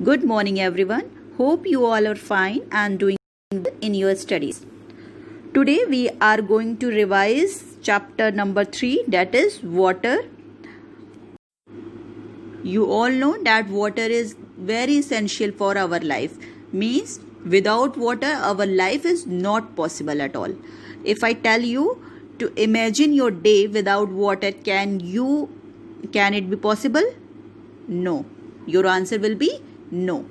Good morning everyone. Hope you all are fine and doing good in your studies. Today we are going to revise chapter number 3, that is water. You all know that water is very essential for our life. Means without water our life is not possible at all. If I tell you to imagine your day without water, can it be possible? No. Your answer will be no.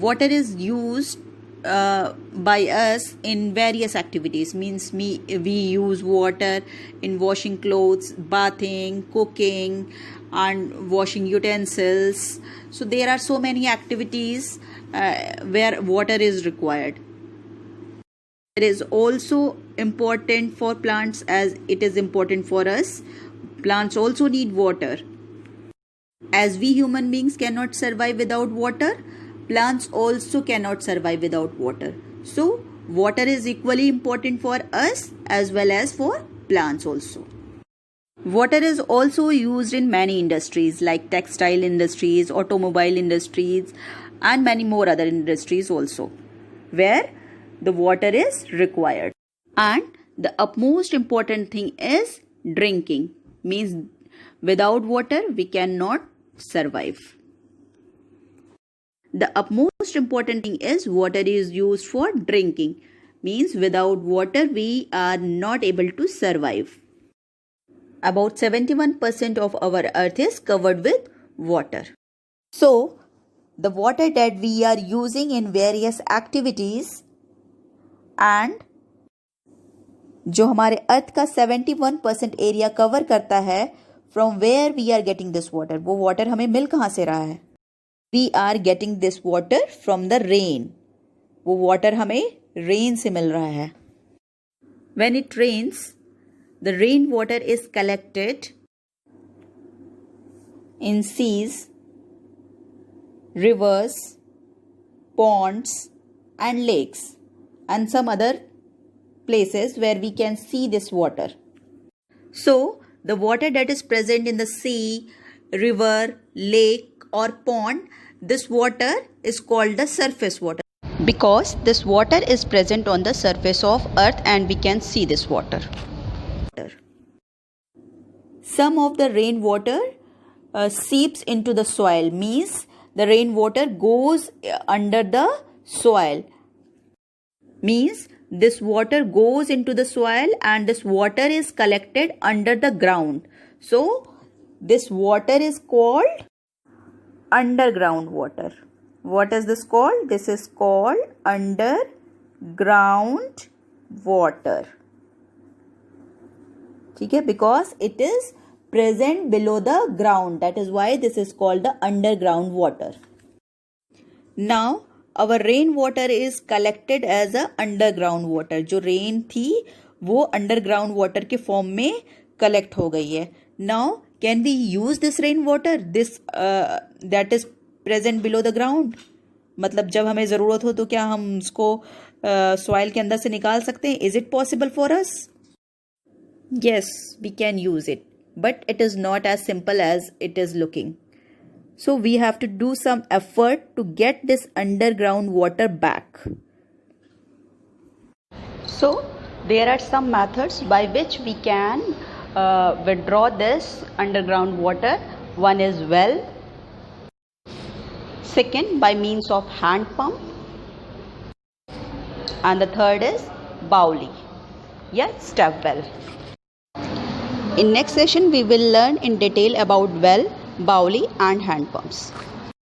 Water is used by us in various activities. Means we use water in washing clothes, bathing, cooking and washing utensils. So there are so many activities where water is required. It is also important for plants as it is important for us. Plants also need water. As we human beings cannot survive without water, plants also cannot survive without water. So water is equally important for us as well as for plants also. Water is also used in many industries like textile industries, automobile industries and many more other industries also, where the water is required. And the utmost important thing is drinking. Means without water we cannot survive. The utmost important thing is water is used for drinking. Means without water we are not able to survive. About 71% of our earth is covered with water. So the water that we are using in various activities and जो हमारे अर्थ का 71% area cover करता है, from where we are getting this water, वो water हमें मिल कहाँ से रहा है? We are getting this water from the rain. वो वाटर हमें रेन से मिल रहा है. When it rains, the rain water is collected in seas, rivers, ponds and lakes and some other places where we can see this water. So the water that is present in the sea, river, lake or pond, this water is called the surface water because this water is present on the surface of earth and we can see this water. Some of the rainwater seeps into the soil. Means the rainwater goes under the soil. Means this water goes into the soil and this water is collected under the ground. So this water is called underground water. What is this called? This is called underground water. Okay, because it is present below the ground. That is why this is called the underground water. Now our rain water is collected as a underground water. जो rain थी वो underground water के form में collect हो गई है. Now can we use this rain water? This that is present below the ground. मतलब जब हमें ज़रूरत हो तो क्या हम उसको soil के अंदर से निकाल सकते हैं? Is it possible for us? Yes, we can use it, but it is not as simple as it is looking. So we have to do some effort to get this underground water back. So there are some methods by which we can withdraw this underground water. One is well. Second, by means of hand pump. And the third is Bowli. Yeah, step well. In next session we will learn in detail about well, Bowli and hand pumps.